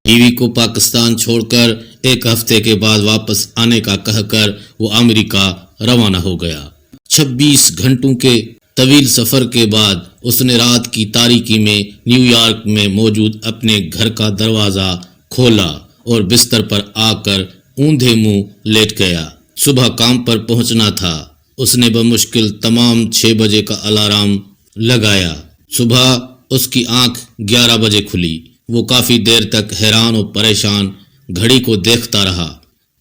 بیوی کو پاکستان چھوڑ کر 1 ہفتے کے بعد واپس آنے کا کہہ کر وہ امریکہ روانہ ہو گیا۔ 26 گھنٹوں کے طویل سفر کے بعد اس نے رات کی تاریکی میں نیو یارک میں موجود اپنے گھر کا دروازہ کھولا اور بستر پر آ کر اوندھے منہ لیٹ گیا۔ صبح کام پر پہنچنا تھا۔ اس نے بمشکل تمام 6 بجے کا الارم لگایا۔ صبح اس کی آنکھ 11 بجے کھلی۔ وہ کافی دیر تک حیران و پریشان گھڑی کو دیکھتا رہا۔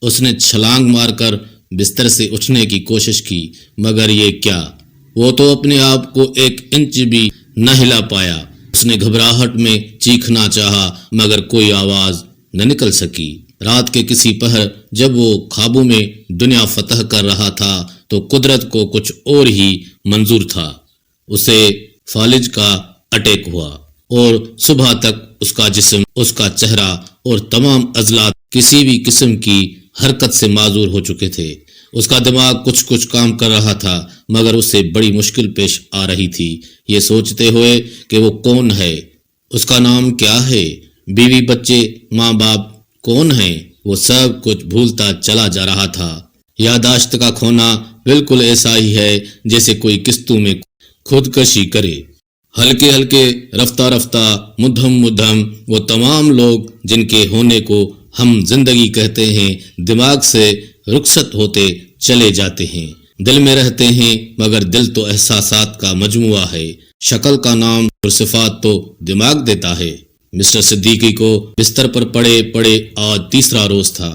اس نے چھلانگ مار کر بستر سے اٹھنے کی کوشش کی، مگر یہ کیا، وہ تو اپنے آپ کو 1 انچ بھی نہ ہلا پایا۔ اس نے گھبراہٹ میں چیخنا چاہا، مگر کوئی آواز نہ نکل سکی۔ رات کے کسی پہر جب وہ خوابوں میں دنیا فتح کر رہا تھا تو قدرت کو کچھ اور ہی منظور تھا۔ اسے فالج کا اٹیک ہوا اور صبح تک اس کا جسم، اس کا چہرہ اور تمام عضلات کسی بھی قسم کی حرکت سے معذور ہو چکے تھے۔ اس کا دماغ کچھ کام کر رہا تھا، مگر اسے بڑی مشکل پیش آ رہی تھی، یہ سوچتے ہوئے کہ وہ کون ہے، اس کا نام کیا ہے، بیوی بچے ماں باپ کون ہیں، وہ سب کچھ بھولتا چلا جا رہا تھا۔ یادداشت کا کھونا بالکل ایسا ہی ہے جیسے کوئی قسطوں میں خودکشی کرے۔ ہلکے ہلکے، رفتہ رفتہ، مدھم وہ تمام لوگ جن کے ہونے کو ہم زندگی کہتے ہیں، دماغ سے رخصت ہوتے چلے جاتے ہیں۔ دل میں رہتے ہیں، مگر دل تو احساسات کا مجموعہ ہے، شکل کا نام اور صفات تو دماغ دیتا ہے۔ مسٹر صدیقی کو بستر پر پڑے آج تیسرا روز تھا۔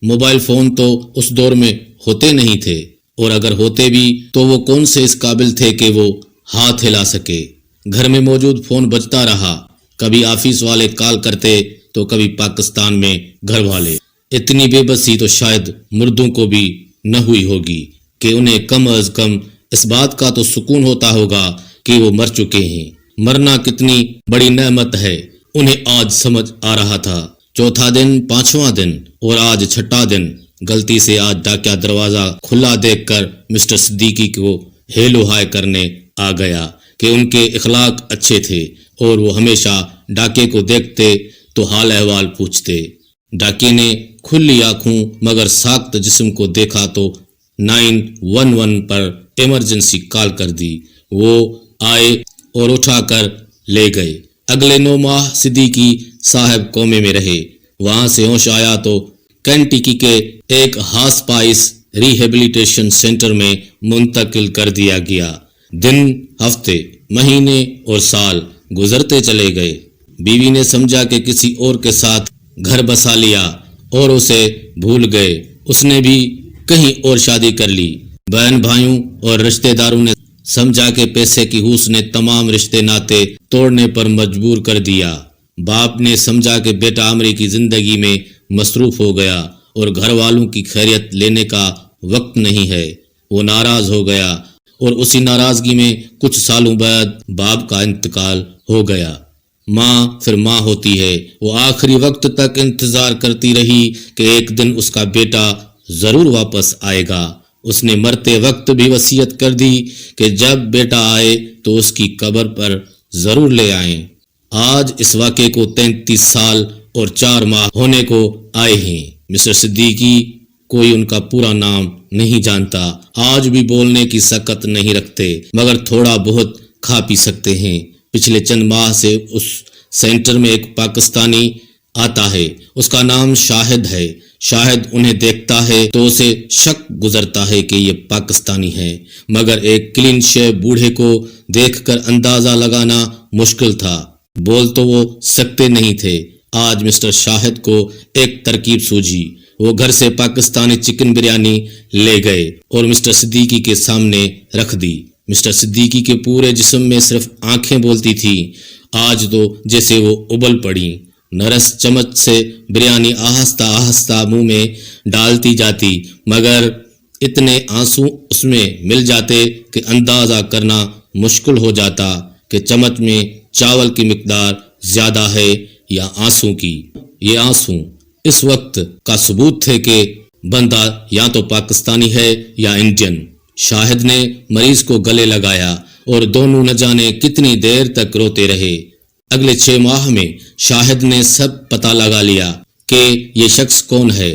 موبائل فون تو اس دور میں ہوتے نہیں تھے، اور اگر ہوتے بھی تو وہ کون سے اس قابل تھے کہ وہ ہاتھ ہلا سکے۔ گھر میں موجود فون بجتا رہا، کبھی آفس والے کال کرتے تو کبھی پاکستان میں گھر والے۔ اتنی بے بسی تو شاید مردوں کو بھی نہ ہوئی ہوگی کہ انہیں کم از کم اس بات کا تو سکون ہوتا ہوگا کہ وہ مر چکے ہیں۔ مرنا کتنی بڑی نعمت ہے، انہیں آج سمجھ آ رہا تھا۔ چوتھا دن، 5واں دن اور آج 6واں دن۔ غلطی سے آج ڈاکیا دروازہ کھلا دیکھ کر مسٹر صدیقی کو ہیلو ہائے کرنے آ گیا کہ ان کے اخلاق اچھے تھے اور وہ ہمیشہ ڈاکے کو دیکھتے تو حال احوال پوچھتے۔ ڈاکے نے کھلی آنکھوں مگر ساخت جسم کو دیکھا تو 911 پر ایمرجنسی کال کر دی۔ وہ آئے اور اٹھا کر لے گئے۔ اگلے 9 ماہ صدیقی صاحب کومے میں رہے۔ وہاں سے ہوش آیا تو کینٹکی کے ایک ہاسپائس ریہیبلیٹیشن سینٹر میں منتقل کر دیا گیا۔ دن، ہفتے، مہینے اور سال گزرتے چلے گئے۔ بیوی نے سمجھا کہ کسی اور کے ساتھ گھر بسا لیا اور اسے بھول گئے۔ اس نے بھی کہیں اور شادی کر لی۔ بہن بھائیوں اور رشتہ داروں نے سمجھا کہ پیسے کی ہوس نے تمام رشتے ناتے توڑنے پر مجبور کر دیا۔ باپ نے سمجھا کہ بیٹا امریکی زندگی میں مصروف ہو گیا اور گھر والوں کی خیریت لینے کا وقت نہیں ہے۔ وہ ناراض ہو گیا اور اسی ناراضگی میں کچھ سالوں بعد باپ کا انتقال ہو گیا۔ ماں پھر ماں ہوتی ہے، وہ آخری وقت تک انتظار کرتی رہی کہ ایک دن اس کا بیٹا ضرور واپس آئے گا۔ اس نے مرتے وقت بھی وصیت کر دی کہ جب بیٹا آئے تو اس کی قبر پر ضرور لے آئیں۔ آج اس واقعے کو 33 سال اور 4 ماہ ہونے کو آئے ہیں۔ مسٹر صدیقی کوئی ان کا پورا نام نہیں جانتا، آج بھی بولنے کی سکت نہیں رکھتے، مگر تھوڑا بہت کھا پی سکتے ہیں۔ پچھلے چند ماہ سے اس سینٹر میں ایک پاکستانی آتا ہے، اس کا نام شاہد ہے۔ شاہد انہیں دیکھتا ہے تو اسے شک گزرتا ہے کہ یہ پاکستانی ہے، مگر ایک کلین شیو بوڑھے کو دیکھ کر اندازہ لگانا مشکل تھا۔ بول تو وہ سکتے نہیں تھے۔ آج مسٹر شاہد کو ایک ترکیب سوجھی۔ وہ گھر سے پاکستانی چکن بریانی لے گئے اور مسٹر صدیقی کے سامنے رکھ دی۔ مسٹر صدیقی کے پورے جسم میں صرف آنکھیں بولتی تھی۔ آج تو جیسے وہ ابل پڑی۔ نرس چمچ سے بریانی آہستہ آہستہ منہ میں ڈالتی جاتی، مگر اتنے آنسو اس میں مل جاتے کہ اندازہ کرنا مشکل ہو جاتا کہ چمچ میں چاول کی مقدار زیادہ ہے یا آنسو کی۔ یہ آنسو اس وقت کا ثبوت تھے کہ بندہ یا تو پاکستانی ہے یا انڈین۔ شاہد نے مریض کو گلے لگایا اور دونوں نہ جانے کتنی دیر تک روتے رہے۔ اگلے 6 ماہ میں شاہد نے سب پتہ لگا لیا کہ یہ شخص کون ہے،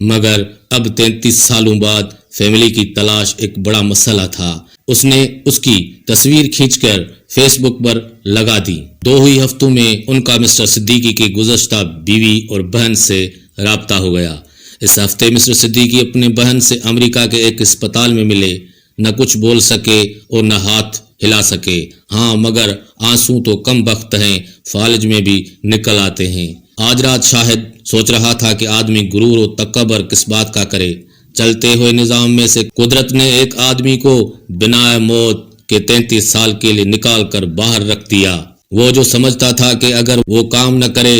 مگر اب 33 سالوں بعد فیملی کی تلاش ایک بڑا مسئلہ تھا۔ اس نے اس کی تصویر کھینچ کر فیس بک پر لگا دی۔ 2 ہی ہفتوں میں ان کا مسٹر صدیقی کی گزشتہ بیوی اور بہن سے رابطہ ہو گیا۔ اس ہفتے مسٹر صدیقی اپنے بہن سے امریکہ کے ایک اسپتال میں ملے۔ نہ کچھ بول سکے اور نہ ہاتھ ہلا سکے، ہاں مگر آنسو تو کم بخت ہیں، فالج میں بھی نکل آتے ہیں۔ آج رات شاہد سوچ رہا تھا کہ آدمی غرور و تکبر کس بات کا کرے۔ چلتے ہوئے نظام میں سے قدرت نے ایک آدمی کو بنا موت کے 33 سال کے لیے نکال کر باہر رکھ دیا۔ وہ جو سمجھتا تھا کہ اگر وہ کام نہ کرے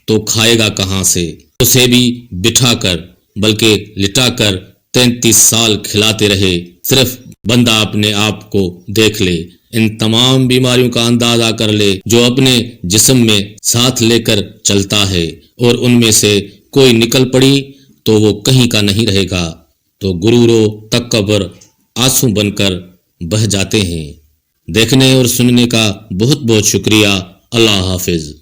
تو کھائے گا کہاں سے، اسے بھی بٹھا کر بلکہ لٹا کر 33 سال کھلاتے رہے۔ صرف بندہ اپنے آپ کو دیکھ لے، ان تمام بیماریوں کا اندازہ کر لے جو اپنے جسم میں ساتھ لے کر چلتا ہے، اور ان میں سے کوئی نکل پڑی تو وہ کہیں کا نہیں رہے گا، تو غرور و تکبر آنسو بن کر بہہ جاتے ہیں۔ دیکھنے اور سننے کا بہت بہت شکریہ۔ اللہ حافظ۔